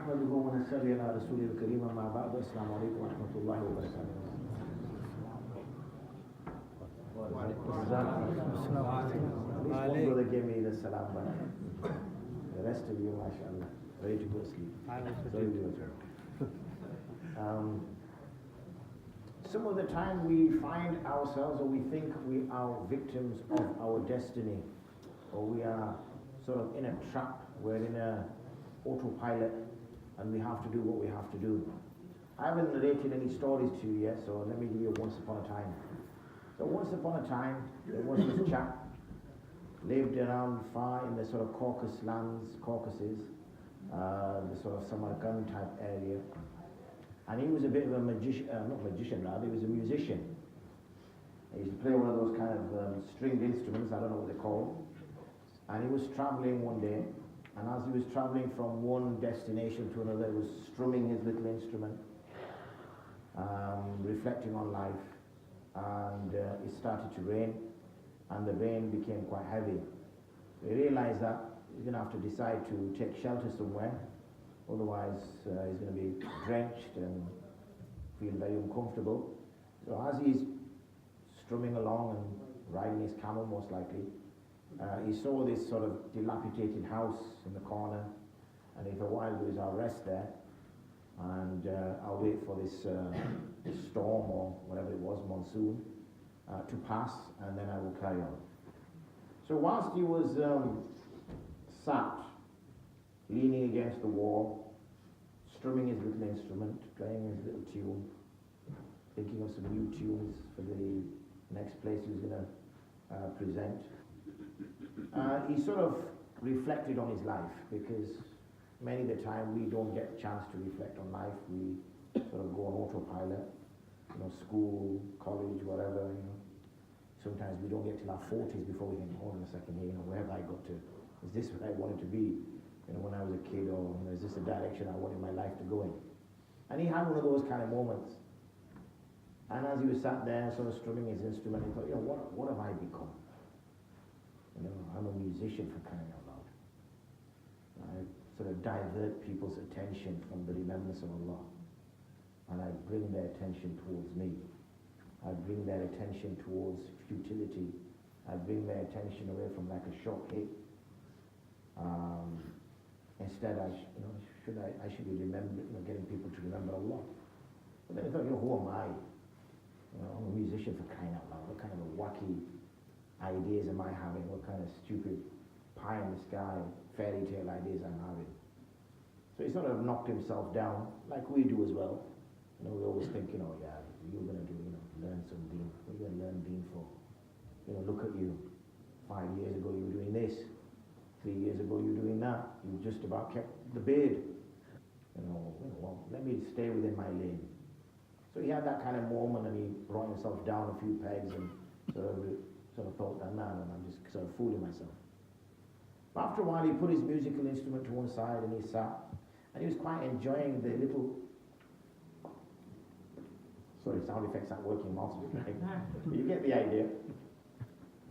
نحمده ونصلي على رسوله الكريم أما بعد السلام عليكم ورحمة الله وبركاته. One brother gave me the salam, but the rest of you, mashallah, ready to go sleep. So you do it. Some of the time we find ourselves, or we think we are victims of our destiny, or we are sort of in a trap, we're in a autopilot, and we have to do what we have to do. I haven't narrated any stories to you yet, so let me give you a once upon a time. So once upon a time, there was this chap, lived around far in the sort of Caucasus, the sort of Samarkand type area. And he was a bit of a magician, not magician rather, he was a musician. He used to play one of those kind of stringed instruments, I don't know what they're called. And he was traveling one day, and as he was traveling from one destination to another, he was strumming his little instrument, reflecting on life. And it started to rain, and the rain became quite heavy. He realized that he's going to have to decide to take shelter somewhere, otherwise he's going to be drenched and feel very uncomfortable. So as he's strumming along and riding his camel most likely, he saw this sort of dilapidated house in the corner, and he thought, what I'll do is I'll rest there, and I'll wait for this storm or whatever it was, monsoon, to pass, and then I will carry on. So whilst he was sat, leaning against the wall, strumming his little instrument, playing his little tune, thinking of some new tunes for the next place he was going to present, he sort of reflected on his life, because many of the time we don't get a chance to reflect on life. We sort of go on autopilot, school, college, whatever, Sometimes we don't get till our 40s before we think, hold on a second here, where have I got to? Is this what I wanted to be, when I was a kid, or is this the direction I wanted my life to go in? And he had one of those kind of moments. And as he was sat there, sort of strumming his instrument, he thought, what have I become? I'm a musician, for crying out loud. I sort of divert people's attention from the remembrance of Allah, and I bring their attention towards me. I bring their attention towards futility. I bring their attention away from like a short hit. Instead, I should be getting people to remember Allah. But then I thought, who am I? I'm a musician, for crying out loud. What kind of a wacky ideas am I having? What kind of stupid pie in the sky fairy tale ideas I'm having? So he sort of knocked himself down, like we do as well. We always think, you're going to do, learn some deen. What are you going to learn deen for? Look at you. 5 years ago you were doing this. 3 years ago you were doing that. You just about kept the beard. Well, let me stay within my lane. So he had that kind of moment, and he brought himself down a few pegs and sort of thought that, man, I'm just sort of fooling myself. But after a while he put his musical instrument to one side and he sat, and he was quite enjoying the little, sorry, sound effects aren't working, Martin, but you get the idea.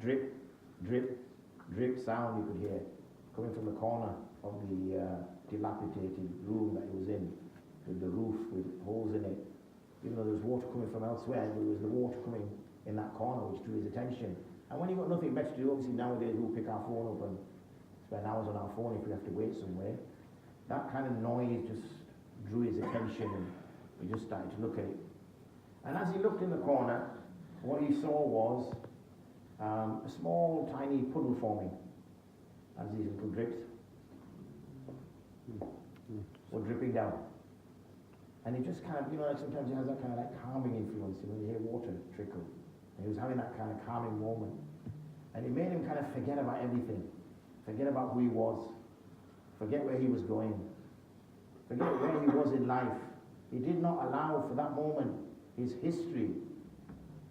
Drip, drip, drip sound you could hear coming from the corner of the dilapidated room that he was in, with the roof with holes in it. Even though there was water coming from elsewhere, there was the water coming in that corner which drew his attention. And when you've got nothing better to do, obviously nowadays we'll pick our phone up and spend hours on our phone if we have to wait somewhere. That kind of noise just drew his attention, and he just started to look at it. And as he looked in the corner, what he saw was a small, tiny puddle forming, as these little drips were dripping down. And he just kind of, sometimes it has that kind of like calming influence when you hear water trickle. And he was having that kind of calming moment. And it made him kind of forget about everything. Forget about who he was. Forget where he was going. Forget where he was in life. He did not allow for that moment his history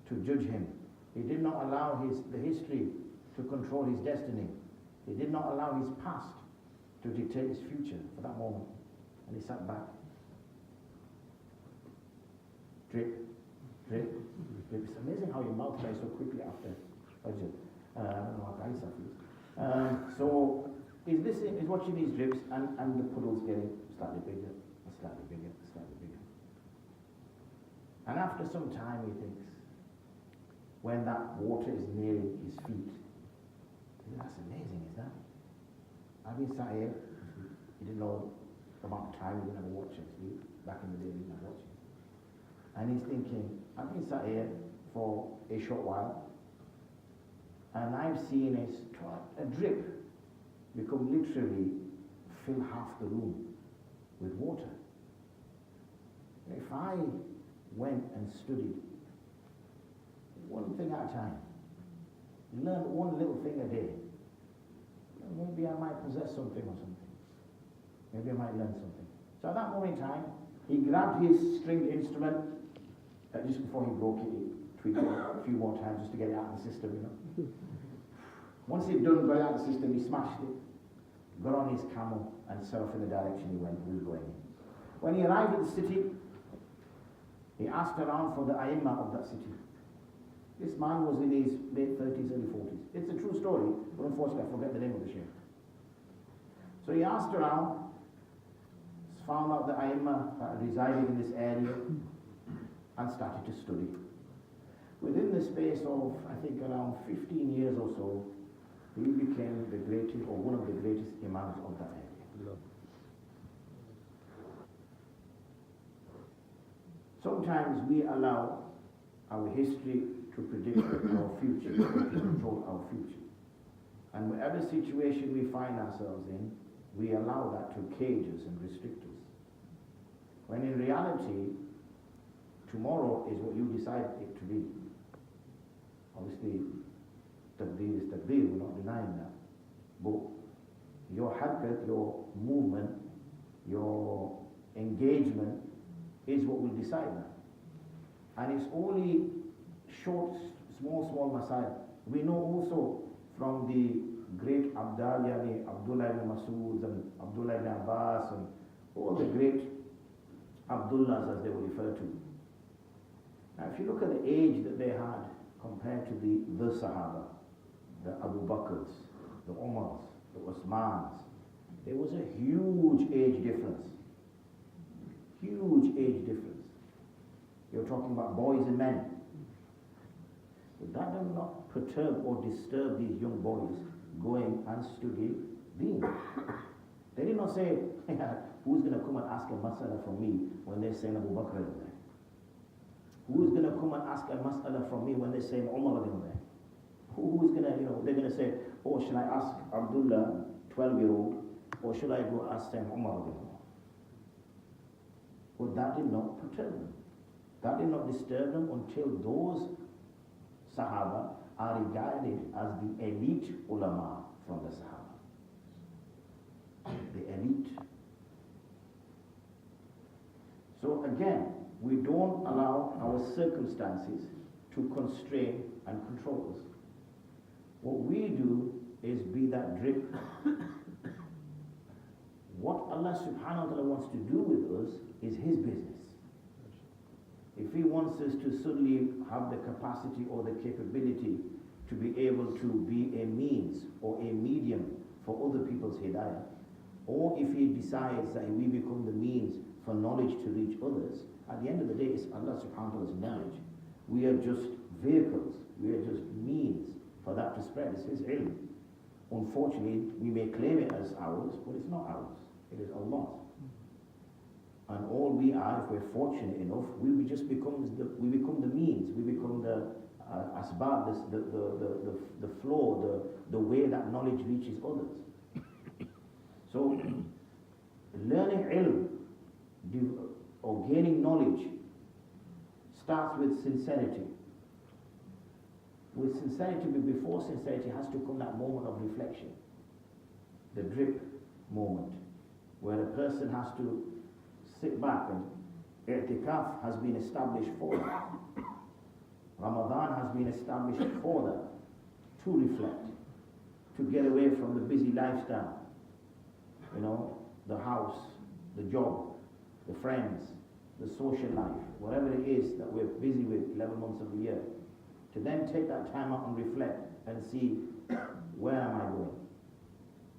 to judge him. He did not allow the history to control his destiny. He did not allow his past to dictate his future for that moment. And he sat back. Drip, drip, drip. It's amazing how you multiply so quickly after Fajr. I don't know what Aisha feels. So is watching these drips, and the puddles getting slightly bigger, and slightly bigger, and slightly bigger. And after some time he thinks, when that water is nearing his feet, that's amazing, is that? I've been sat here, he didn't know the amount of time he would ever watch it. Back in the day, he didn't watch it. And he's thinking, I've been sat here for a short while, and I've seen a drip become literally fill half the room with water. If I went and studied one thing at a time, learn one little thing a day, maybe I might possess something or something. Maybe I might learn something. So at that moment in time, he grabbed his stringed instrument, just before he broke it, he tweaked it a few more times just to get it out of the system, you know. Once he'd done got it out of the system, he smashed it, got on his camel, and set off in the direction he was going in. When he arrived at the city, he asked around for the Aimma of that city. This man was in his late 30s, early 40s. It's a true story, but unfortunately I forget the name of the sheikh. So he asked around, found out the Aimma residing in this area, and started to study. Within the space of, I think, around 15 years or so, he became the greatest, or one of the greatest imams of that area. Sometimes we allow our history to predict our future, to control our future. And whatever situation we find ourselves in, we allow that to cage us and restrict us. When in reality, tomorrow is what you decide it to be. Obviously, taqdeer is taqdeer, we're not denying that. But your harkat, your movement, your engagement is what will decide that. And it's only short, small masail. We know also from the great Abdallah ibn Masud and Abdullah ibn Abbas and all the great Abdullahs as they were referred to. Now if you look at the age that they had compared to the Sahaba, the Abu Bakrs, the Umars, the Osmans, there was a huge age difference. Huge age difference. You're talking about boys and men. But that does not perturb or disturb these young boys going and studying deen. They did not say, who's going to come and ask a mas'ala from me when they're saying Abu Bakr over there? Who's going to come and ask a mas'ala from me when they're saying Umar over there? Who's going to, they're going to say, oh, shall I ask Abdullah, 12-year-old, or shall I go ask them Umar over there? But that did not perturb them. That did not disturb them until those Sahaba are regarded as the elite ulama from the Sahaba. The elite. So again, we don't allow our circumstances to constrain and control us. What we do is be that drip. What Allah subhanahu wa ta'ala wants to do with us is His business. If He wants us to suddenly have the capacity or the capability to be able to be a means or a medium for other people's hidayah, or if He decides that we become the means for knowledge to reach others, at the end of the day, it's Allah subhanahu wa ta'ala's knowledge. We are just vehicles, we are just means for that to spread. It's His ilm. Unfortunately, we may claim it as ours, but it's not ours. It is Allah's. And all we are, if we're fortunate enough, we just become the means, we become the asbab, the flow, the way that knowledge reaches others. So, learning ilm or gaining knowledge starts with sincerity. With sincerity, but before sincerity has to come that moment of reflection, the drip moment, where a person has to sit back, and i'tikaf has been established for that. Ramadan has been established for that, to reflect, to get away from the busy lifestyle, the house, the job, the friends, the social life, whatever it is that we're busy with 11 months of the year, to then take that time out and reflect and see, where am I going?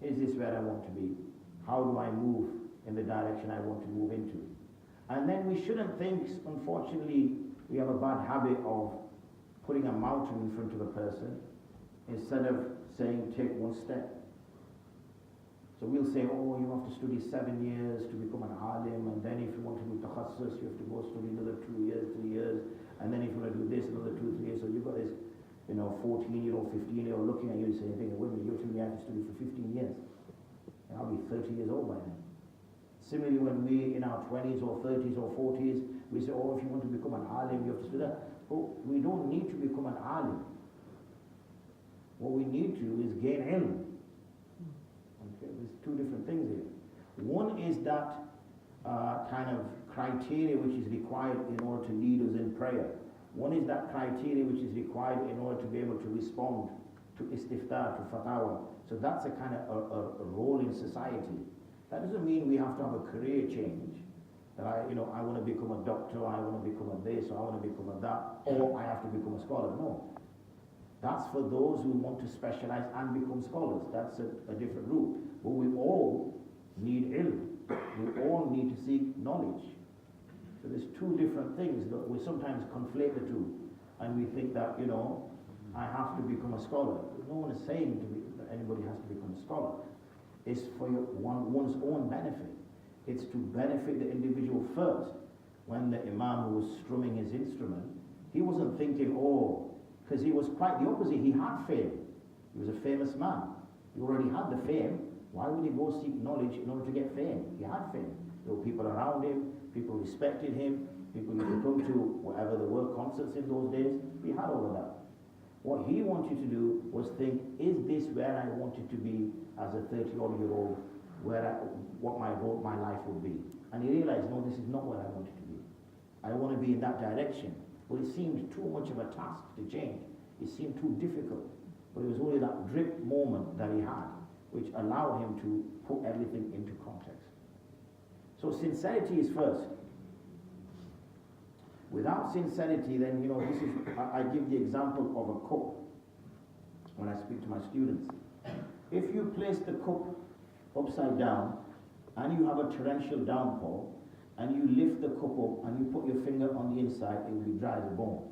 Is this where I want to be? How do I move in the direction I want to move into? And then we shouldn't think, unfortunately, we have a bad habit of putting a mountain in front of a person instead of saying take one step. So we'll say, oh, you have to study 7 years to become an alim, and then if you want to do takhassus, you have to go study another 2 years, 3 years, and then if you want to do this, another 2, 3 years. So you've got this, 14-year-old, 15-year-old looking at you and saying, wait a minute, you're telling me I have to study for 15 years. And I'll be 30 years old by then. Similarly, when we in our 20s or 30s or 40s, we say, oh, if you want to become an alim, you have to study that. Oh, we don't need to become an alim. What we need to is gain ilm. Okay, there's two different things here. One is that kind of criteria which is required in order to lead us in prayer. One is that criteria which is required in order to be able to respond to istiftah, to fatwa. So that's a kind of a role in society. That doesn't mean we have to have a career change. That I want to become a doctor, I want to become a this, or I want to become a that, or I have to become a scholar. No. That's for those who want to specialize and become scholars. That's a different route. But we all need ilm. We all need to seek knowledge. So there's two different things that we sometimes conflate the two. And we think that, I have to become a scholar. No one is saying that anybody has to become a scholar. It's for one's own benefit. It's to benefit the individual first. When the Imam who was strumming his instrument, he wasn't thinking, because he was quite the opposite. He had fame. He was a famous man. He already had the fame. Why would he go seek knowledge in order to get fame? He had fame. There were people around him. People respected him. People used to come to whatever there were concerts in those days. He had all of that. What he wanted to do was think, is this where I wanted to be as a 30-odd-year-old, what my life would be? And he realized, no, this is not where I wanted to be. I want to be in that direction. But it seemed too much of a task to change. It seemed too difficult. But it was only that drip moment that he had, which allowed him to put everything into context. So sincerity is first. Without sincerity, then, I give the example of a cup when I speak to my students. If you place the cup upside down and you have a torrential downpour, and you lift the cup up and you put your finger on the inside, it will be dry as a bone.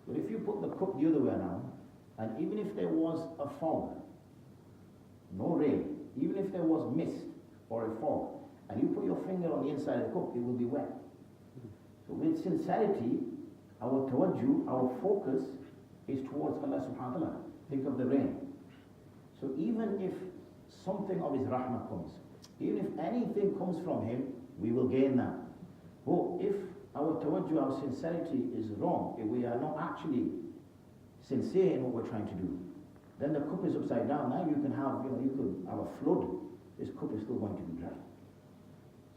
But if you put the cup the other way around, and even if there was a fog, no rain, even if there was mist or a fog, and you put your finger on the inside of the cup, it will be wet. So with sincerity, our tawajjuh, our focus is towards Allah subhanahu wa ta'ala. Think of the rain. So even if something of His rahmah comes, even if anything comes from Him, we will gain that. But if our tawajjuh, our sincerity is wrong, if we are not actually sincere in what we're trying to do, then the cup is upside down. Now you could have a flood. This cup is still going to be dry.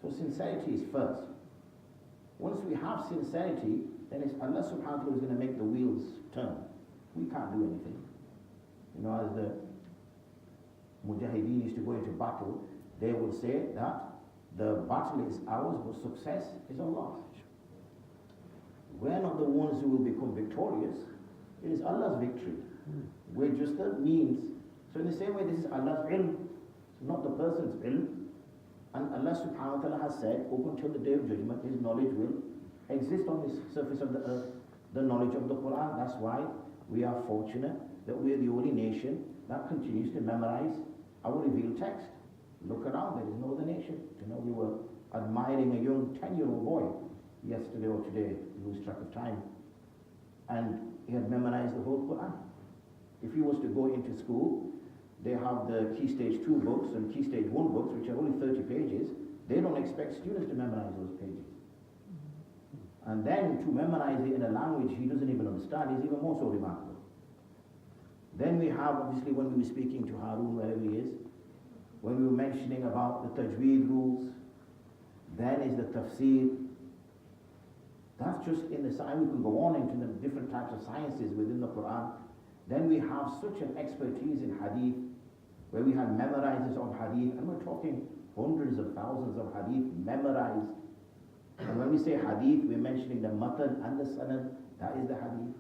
So sincerity is first. Once we have sincerity, then it's Allah subhanahu wa ta'ala is going to make the wheels turn. We can't do anything. As the Mujahideen used to go into battle, they would say that the battle is ours, but success is Allah's. We're not the ones who will become victorious. It is Allah's victory. We're just a means. So in the same way, this is Allah's ilm, not the person's ilm. And Allah subhanahu wa ta'ala has said, up until the day of judgment, His knowledge will exist on the surface of the earth, the knowledge of the Quran. That's why we are fortunate that we are the only nation that continues to memorize our revealed text. Look around, there is no other nation. We were admiring a young 10-year-old boy yesterday or today, lose track of time, and he had memorized the whole Quran. If he was to go into school, they have the Key Stage 2 books and Key Stage 1 books, which are only 30 pages. They don't expect students to memorize those pages. And then to memorize it in a language he doesn't even understand is even more so remarkable. Then we have, obviously, when we were speaking to Harun, wherever he is, when we were mentioning about the tajweed rules, then is the tafsir. That's just in the science. We can go on into the different types of sciences within the Quran. Then we have such an expertise in hadith, where we have memorizers of hadith, and we're talking hundreds of thousands of hadith memorized. And when we say hadith, we're mentioning the matan and the sanad, that is the hadith.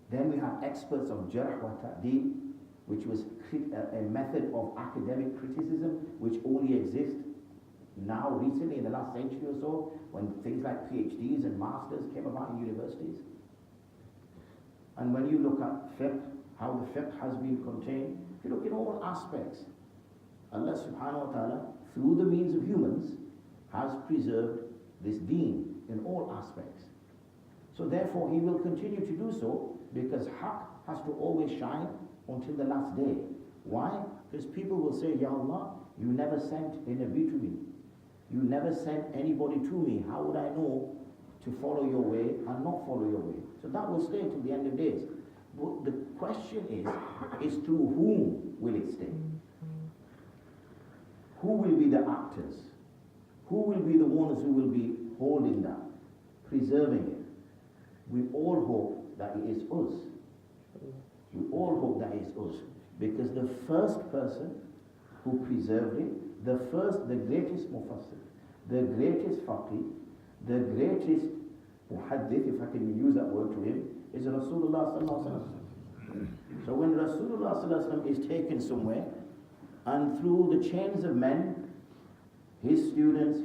Then we have experts of jarh wa ta'deel, which was a method of academic criticism which only exists now recently in the last century or so, when things like PhDs and masters came about in universities. And when you look at fiqh, how the fiqh has been contained, if you look in all aspects, Allah subhanahu wa ta'ala, through the means of humans, has preserved this deen in all aspects. So therefore he will continue to do so, because haqq has to always shine until the last day. Why? Because people will say, Ya Allah, you never sent a Nabi to me. You never sent anybody to me. How would I know to follow your way and not follow your way? So that will stay till the end of days. But the question is through whom will it stay? Who will be the actors? Who will be the ones who will be holding that, preserving it? We all hope that it is us. We all hope that it is us. Because the first person who preserved it, the greatest mufassir, the greatest faqih, the greatest muhaddith, if I can use that word to him, is Rasulullah sallallahu alaihi wasallam. So when Rasulullah sallallahu alaihi wasallam is taken somewhere, and through the chains of men, his students,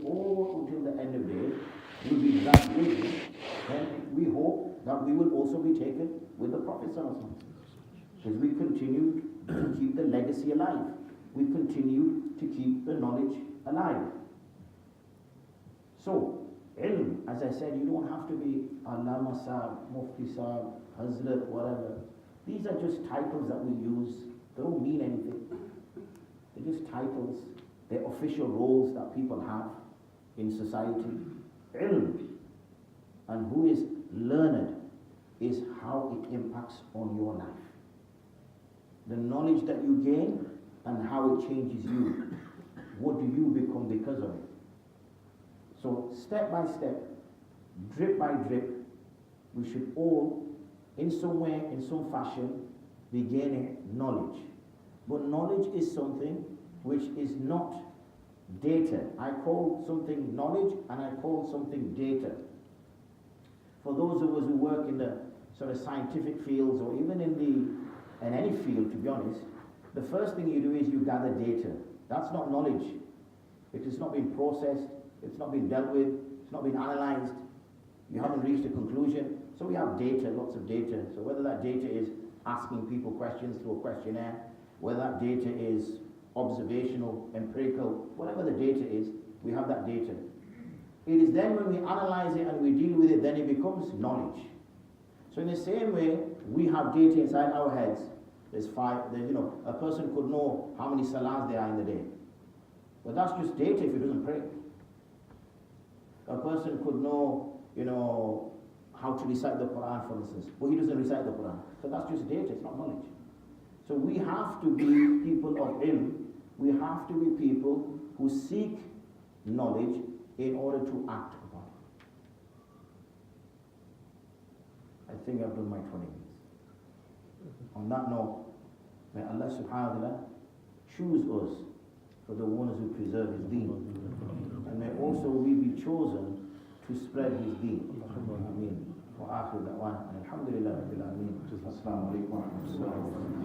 all until the end of days, will be graduated, then we hope that we will also be taken with the Prophet sallallahu alaihi wasallam. Because we continue to keep the legacy alive. We continue to keep the knowledge alive. So, ilm, as I said, you don't have to be Allama Sahib, Mufti Sahib, Hazrat, whatever. These are just titles that we use. They don't mean anything. They're just titles. They're official roles that people have in society. Ilm, and who is learned, is how it impacts on your life. The knowledge that you gain and how it changes you. What do you become because of it? So step by step, drip by drip, we should all, in some way, in some fashion, be gaining knowledge. But knowledge is something which is not data. I call something knowledge and I call something data. For those of us who work in the sort of scientific fields, or even in any field, to be honest, the first thing you do is you gather data. That's not knowledge. It has not been processed, it's not been dealt with, it's not been analyzed, you haven't reached a conclusion. So we have data, lots of data. So whether that data is asking people questions through a questionnaire, whether that data is observational, empirical, whatever the data is, we have that data. It is then when we analyze it and we deal with it, then it becomes knowledge. So in the same way, we have data inside our heads. There's a person could know how many salahs there are in the day. But that's just data if he doesn't pray. A person could know, how to recite the Quran, for instance, but he doesn't recite the Quran. So that's just data, it's not knowledge. So we have to be people of ilm. We have to be people who seek knowledge in order to act upon it. I think I've done my 20 minutes. On that note, may Allah subhanahu wa ta'ala choose us for the ones who preserve His deen. And may also we be chosen to spread His deen. Ameen. Wa akhir da'wana. Alhamdulillah Rabbil Alameen. Assalamu alaikum wa rahmatullahi wa barakatuh.